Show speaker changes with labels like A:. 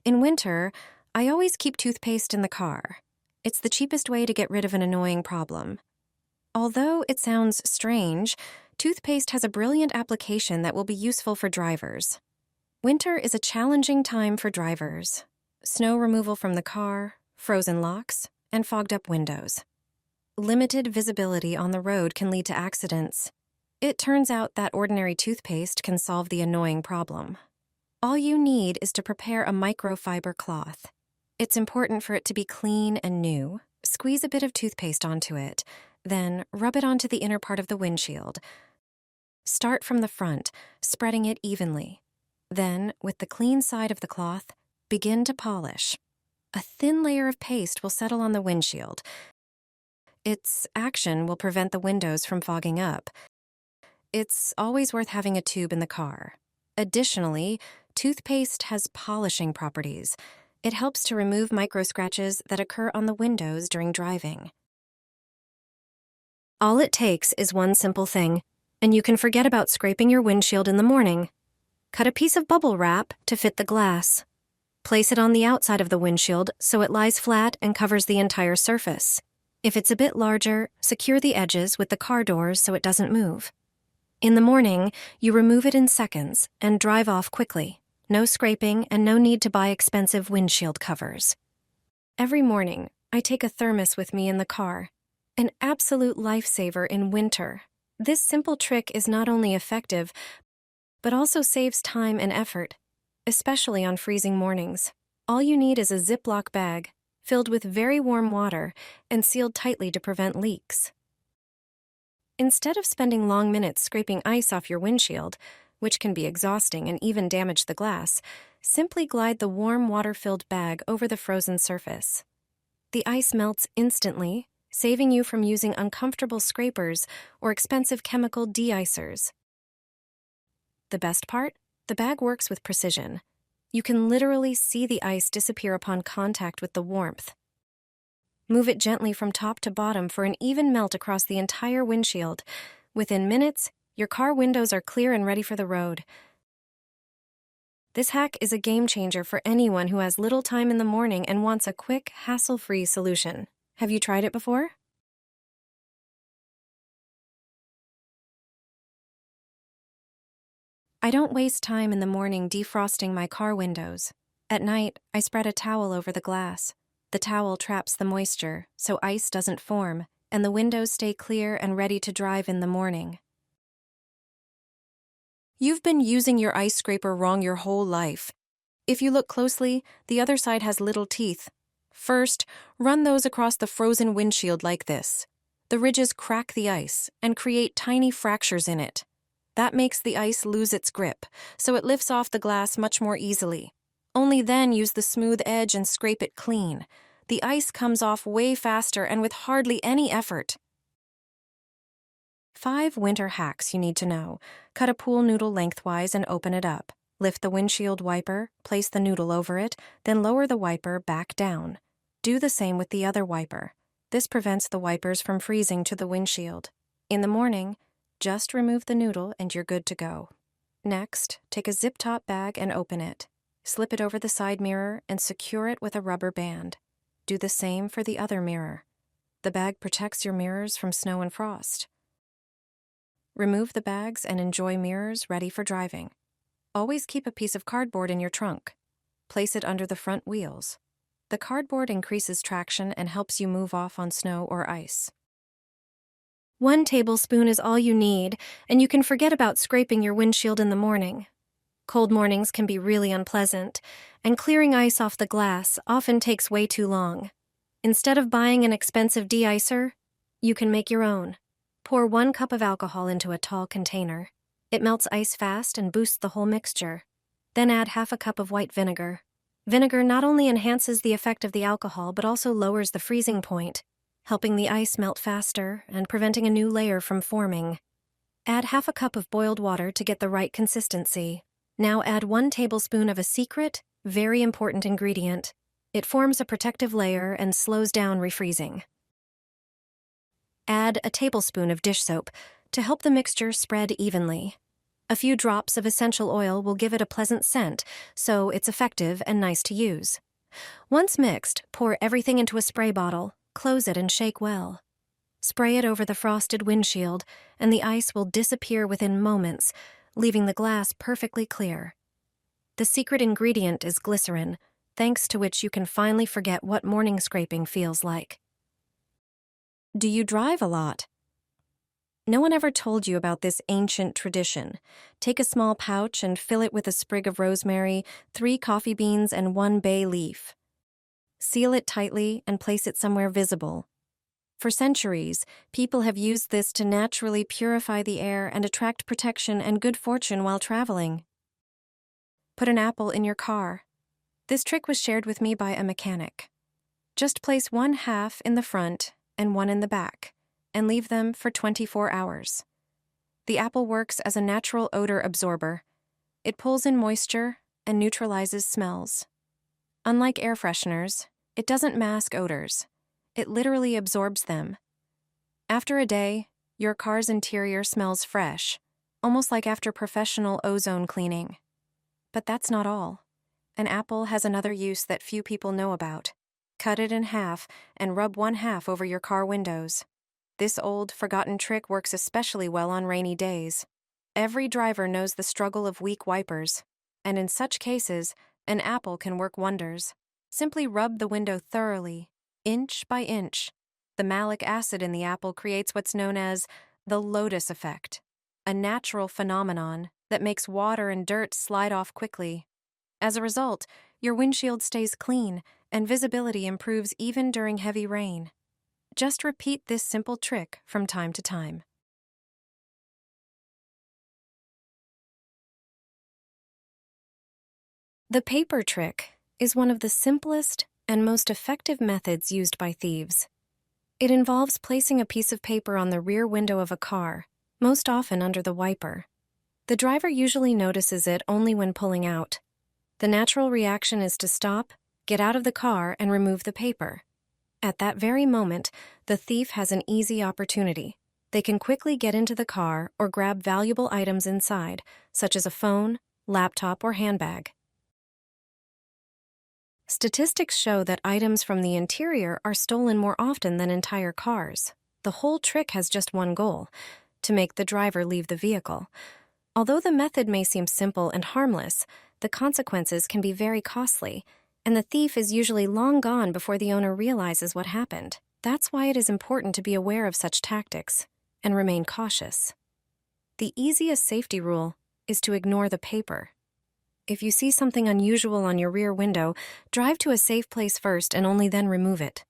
A: In winter, I always keep toothpaste in the car. It's the cheapest way to get rid of an annoying problem. Although it sounds strange, toothpaste has a brilliant application that will be useful for drivers. Winter is a challenging time for drivers. Snow removal from the car, frozen locks, and fogged up windows. Limited visibility on the road can lead to accidents. It turns out that ordinary toothpaste can solve the annoying problem. All you need is to prepare a microfiber cloth. It's important for it to be clean and new. Squeeze a bit of toothpaste onto it, then rub it onto the inner part of the windshield. Start from the front, spreading it evenly. Then, with the clean side of the cloth, begin to polish. A thin layer of paste will settle on the windshield. Its action will prevent the windows from fogging up. It's always worth having a tube in the car. Additionally, toothpaste has polishing properties. It helps to remove microscratches that occur on the windows during driving. All it takes is one simple thing, and you can forget about scraping your windshield in the morning. Cut a piece of bubble wrap to fit the glass. Place it on the outside of the windshield so it lies flat and covers the entire surface. If it's a bit larger, secure the edges with the car doors so it doesn't move. In the morning, you remove it in seconds and drive off quickly. No scraping and no need to buy expensive windshield covers. Every morning, I take a thermos with me in the car. An absolute lifesaver in winter. This simple trick is not only effective, but also saves time and effort, especially on freezing mornings. All you need is a Ziploc bag filled with very warm water and sealed tightly to prevent leaks. Instead of spending long minutes scraping ice off your windshield, which can be exhausting and even damage the glass, simply glide the warm water-filled bag over the frozen surface. The ice melts instantly, saving you from using uncomfortable scrapers or expensive chemical de-icers. The best part? The bag works with precision. You can literally see the ice disappear upon contact with the warmth. Move it gently from top to bottom for an even melt across the entire windshield. Within minutes, your car windows are clear and ready for the road. This hack is a game changer for anyone who has little time in the morning and wants a quick, hassle-free solution. Have you tried it before? I don't waste time in the morning defrosting my car windows. At night, I spread a towel over the glass. The towel traps the moisture, so ice doesn't form, and the windows stay clear and ready to drive in the morning. You've been using your ice scraper wrong your whole life. If you look closely, the other side has little teeth. First, run those across the frozen windshield like this. The ridges crack the ice and create tiny fractures in it. That makes the ice lose its grip, so it lifts off the glass much more easily. Only then use the smooth edge and scrape it clean. The ice comes off way faster and with hardly any effort. 5 winter hacks you need to know. Cut a pool noodle lengthwise and open it up. Lift the windshield wiper, place the noodle over it, then lower the wiper back down. Do the same with the other wiper. This prevents the wipers from freezing to the windshield. In the morning, just remove the noodle and you're good to go. Next, take a zip-top bag and open it. Slip it over the side mirror and secure it with a rubber band. Do the same for the other mirror. The bag protects your mirrors from snow and frost. Remove the bags and enjoy mirrors ready for driving. Always keep a piece of cardboard in your trunk. Place it under the front wheels. The cardboard increases traction and helps you move off on snow or ice. 1 tablespoon is all you need, and you can forget about scraping your windshield in the morning. Cold mornings can be really unpleasant, and clearing ice off the glass often takes way too long. Instead of buying an expensive de-icer, you can make your own. Pour 1 cup of alcohol into a tall container. It melts ice fast and boosts the whole mixture. Then add half a cup of white vinegar. Vinegar not only enhances the effect of the alcohol but also lowers the freezing point, helping the ice melt faster and preventing a new layer from forming. Add half a cup of boiled water to get the right consistency. Now add 1 tablespoon of a secret, very important ingredient. It forms a protective layer and slows down refreezing. Add a tablespoon of dish soap to help the mixture spread evenly. A few drops of essential oil will give it a pleasant scent, so it's effective and nice to use. Once mixed, pour everything into a spray bottle, close it and shake well. Spray it over the frosted windshield, and the ice will disappear within moments, leaving the glass perfectly clear. The secret ingredient is glycerin, thanks to which you can finally forget what morning scraping feels like. Do you drive a lot? No one ever told you about this ancient tradition. Take a small pouch and fill it with a sprig of rosemary, 3 coffee beans, and 1 bay leaf. Seal it tightly and place it somewhere visible. For centuries, people have used this to naturally purify the air and attract protection and good fortune while traveling. Put an apple in your car. This trick was shared with me by a mechanic. Just place 1/2 in the front and 1 in the back, and leave them for 24 hours. The apple works as a natural odor absorber. It pulls in moisture and neutralizes smells. Unlike air fresheners, it doesn't mask odors. It literally absorbs them. After a day, your car's interior smells fresh, almost like after professional ozone cleaning. But that's not all. An apple has another use that few people know about. Cut it in half and rub 1/2 over your car windows. This old, forgotten trick works especially well on rainy days. Every driver knows the struggle of weak wipers, and in such cases, an apple can work wonders. Simply rub the window thoroughly, inch by inch. The malic acid in the apple creates what's known as the lotus effect, a natural phenomenon that makes water and dirt slide off quickly. As a result, your windshield stays clean and visibility improves even during heavy rain. Just repeat this simple trick from time to time. The paper trick is one of the simplest and most effective methods used by thieves. It involves placing a piece of paper on the rear window of a car, most often under the wiper. The driver usually notices it only when pulling out. The natural reaction is to stop, get out of the car, and remove the paper. At that very moment, the thief has an easy opportunity. They can quickly get into the car or grab valuable items inside, such as a phone, laptop, or handbag. Statistics show that items from the interior are stolen more often than entire cars. The whole trick has just one goal: to make the driver leave the vehicle. Although the method may seem simple and harmless, the consequences can be very costly, and the thief is usually long gone before the owner realizes what happened. That's why it is important to be aware of such tactics and remain cautious. The easiest safety rule is to ignore the paper. If you see something unusual on your rear window, drive to a safe place first and only then remove it.